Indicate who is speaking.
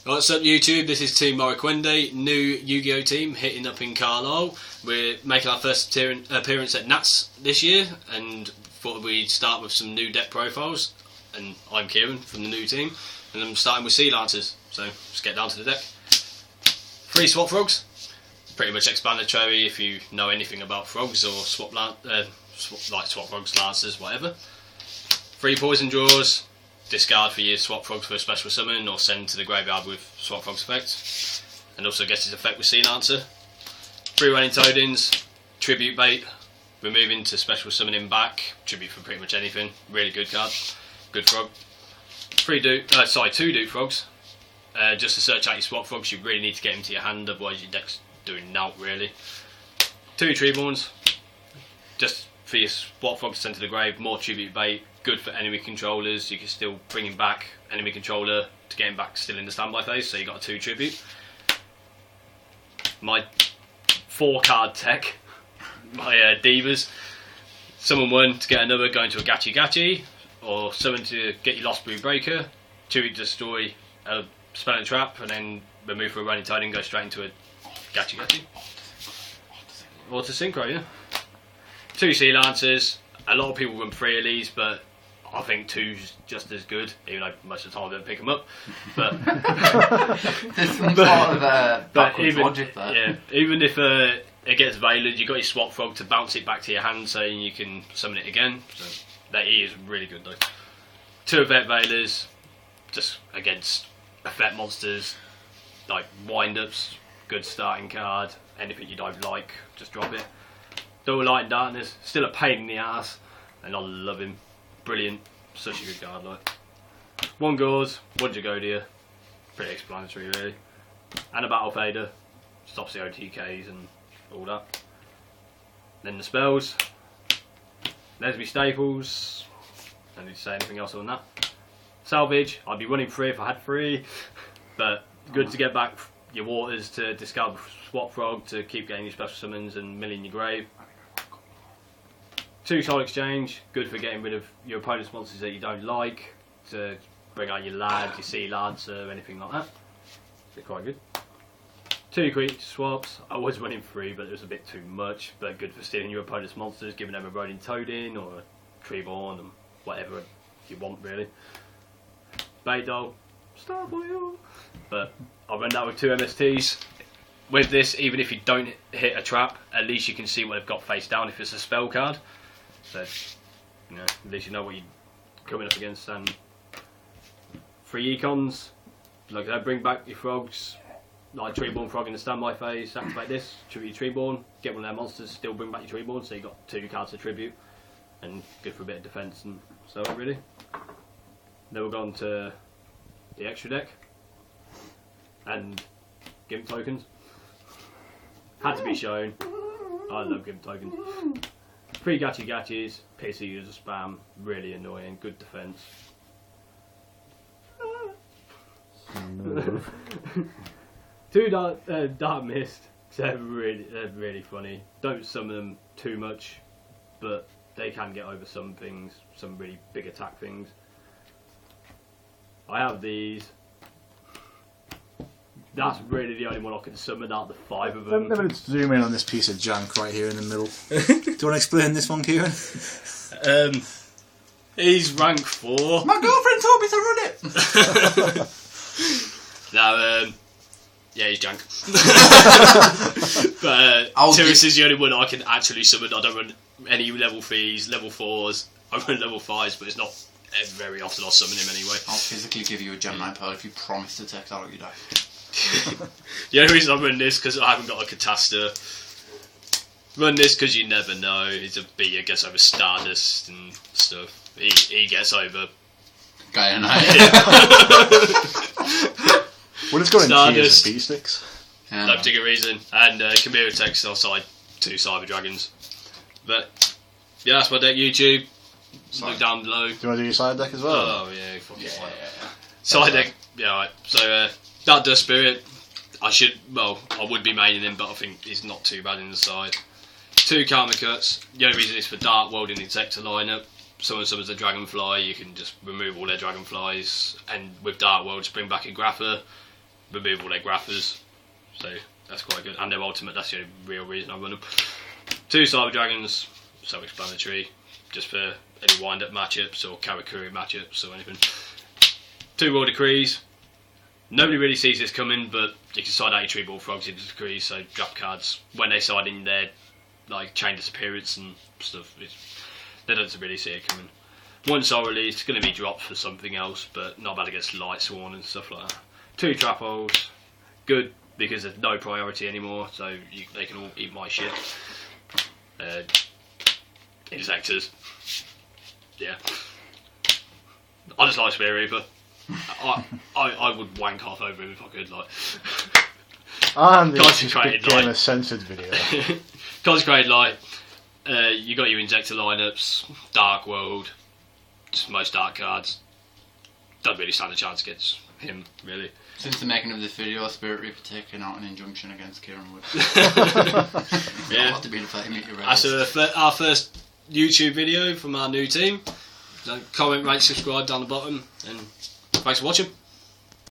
Speaker 1: What's up YouTube, this is Team Moriquende, new Yu-Gi-Oh team hitting up in Carlisle. We're making our first appearance at Nats this year and thought we'd start with some new deck profiles. And I'm Kieran from the new team and I'm starting with Sea Lancers, so let's get down to the deck. 3 swap frogs, pretty much explanatory if you know anything about frogs or swap frogs, lancers, whatever. 3 poison draws. Discard for your swap frogs for a special summon or send to the graveyard with swap frogs effect, and also gets its effect with Sea Lancer. 3 running Toadins, tribute bait, removing to special summoning back, tribute for pretty much anything, really good card, good frog. 2 Duke frogs, just to search out your swap frogs. You really need to get them to your hand, otherwise your deck's doing naught really. 2 Treeborns, just for your swap frogs to send to the grave, more tribute bait. Good for enemy controllers, you can still bring him back, enemy controller, to get him back still in the standby phase, so you got a 2 tribute. My 4 card tech, my Divas, summon 1 to get another, go into a Gachi Gachi, or summon to get your Lost Blue Breaker, 2 destroy a spell and trap, and then remove for a running tide and go straight into a Gachi Gachi. Auto Synchro, yeah. 2 Sea Lancers, a lot of people run 3 of these, but I think 2's just as good, even though most of the time I don't pick them up. But
Speaker 2: there's some sort of backwards logic there.
Speaker 1: Yeah, even if it gets Veilered, you've got your swap frog to bounce it back to your hand so you can summon it again. So that is really good though. 2 Effect Veilers, just against effect monsters, like wind-ups, good starting card. Anything you don't like, just drop it. Double Light and Darkness, still a pain in the ass, and I love him. Brilliant, such a good card. Like 1 Gauze, 1 Jagodia, pretty explanatory really, and a Battle Fader, stops the OTKs and all that. Then the spells, Lesby Staples, don't need to say anything else on that. Salvage, I'd be running 3 if I had 3, but good to get back your waters to discard swap frog to keep getting your special summons and milling your grave. 2 Soul Exchange, good for getting rid of your opponent's monsters that you don't like, to bring out your Lad, your Sea Lancer, anything like that. They're quite good. 2 creature swaps, I was running 3 but it was a bit too much, but good for stealing your opponent's monsters, giving them a Rolling Toadin or a Treeborn and whatever you want really. Bait Doll, Star Foil, but I'll run that with 2 MSTs. With this, even if you don't hit a trap, at least you can see what they've got face down if it's a spell card. So, you know, at least you know what you're coming up against. And 3 Econs, like I bring back your frogs, like Treeborn frog in the standby phase, activate this, tribute your Treeborn, get one of their monsters, still bring back your Treeborn, so you got 2 cards to tribute, and good for a bit of defence and so on really. Then we'll go on to the extra deck, and Gimp tokens. Had to be shown. I love Gimp tokens. 3 Gachi Gachis, PC user spam, really annoying, good defence. 2 Dark Mist, they're really funny. Don't summon them too much, but they can get over some things, some really big attack things. I have these. That's really the only one I can summon out of the 5 of them.
Speaker 3: Let me zoom in on this piece of junk right here in the middle. Do you want to explain this one, Kieran?
Speaker 1: He's rank 4.
Speaker 2: My girlfriend told me to run it!
Speaker 1: No, yeah, he's junk. But Tyrus is the only one I can actually summon. I don't run any level 3s, level 4s. I run level 5s, but it's not very often I'll summon him anyway.
Speaker 2: I'll physically give you a Gemini Pearl if you promise to take that out your die.
Speaker 1: The only reason I run this because I haven't got a Catasta. Run this because you never know. He's a B, gets over Stardust and stuff. He gets over
Speaker 2: Gaia
Speaker 3: Well, it's got in tiers
Speaker 1: Stardust,
Speaker 3: of B-sticks.
Speaker 2: Yeah,
Speaker 1: no particular reason. And Chimera takes outside 2 Cyber Dragons. But yeah, that's my deck. YouTube. Look down below.
Speaker 3: Do you want to do your side deck as well?
Speaker 1: Oh yeah, fucking side deck. Yeah, right. So that Dust Spirit, I would be maining him, but I think he's not too bad in the side. 2 Karma Cuts. The only reason is for Dark World in the Insector lineup. Someone summons a Dragonfly, you can just remove all their Dragonflies, and with Dark World, just bring back a Grapher. remove all their graphers, so that's quite good. And their ultimate, that's the only real reason I run them. 2 Cyber Dragons, self-explanatory, just for any wind-up matchups or Karakuri matchups or anything. 2 World Decrees. Nobody really sees this coming, but you can side out your Tree Ball Frogs into Decrees, so draft cards, when they side in their like chain disappearance and stuff, they don't really see it coming. 1 Soul Release, it's going to be dropped for something else, but not bad against Light Sworn and stuff like that. 2 Trap Holes, good because there's no priority anymore, so they can all eat my shit. Insectors, yeah. I just like Spear Reaper. I would wank off over him if I could, like.
Speaker 4: And this
Speaker 1: Concentrated
Speaker 4: became
Speaker 1: light.
Speaker 4: a censored video.
Speaker 1: Consecrated Light, you got your Injector lineups, Dark World, just most dark cards. Don't really stand a chance against him, really.
Speaker 2: Since the making of this video, Spirit Reaper taking out an injunction against Kieran Wood.
Speaker 1: Yeah.
Speaker 2: I'll have to be the fighting meet your
Speaker 1: That's our first YouTube video from our new team. So comment, rate, subscribe down the bottom, and thanks for watching.